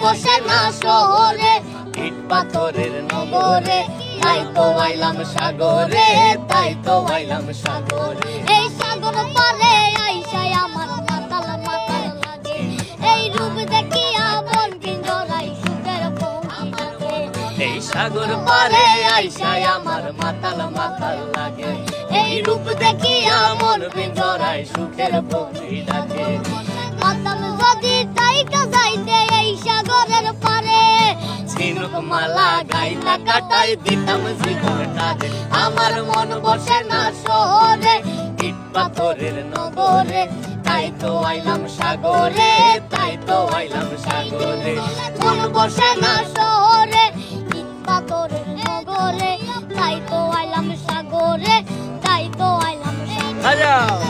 বসে না শহরে, ইট পাথরের নগরে, তাই তো আইলাম সাগরে, তাই তো আইলাম সাগরে। এই সাগর পারে আইসাই আমার মাতাল মাতাল লাগে, এই রূপ দেখিয়া মন পিঞ্জরাই সুখের পঙ্খী ডাকে। এই সাগর পারে আইসাই আমার মাতাল মাতাল লাগে, এই রূপ দেখিয়া মন পিঞ্জরাই সুখের পঙ্খী ডাকে। মাতাল যদি তাইকা যাইতে এই সাগরের পারে, ঝিনুক মালা গাইতা কাটাই দিতাম জীবনটা দে। আমার মন বসে না শহরে, ইট পাথরের নগরে, তাই তো আইলাম সাগরে, তাই তো আইলাম সাগরে। মন বসে না শহরে, ইট পাথরের নগরে, তাই তো আইলাম সাগরে, তাই তো আইলাম সাগরে।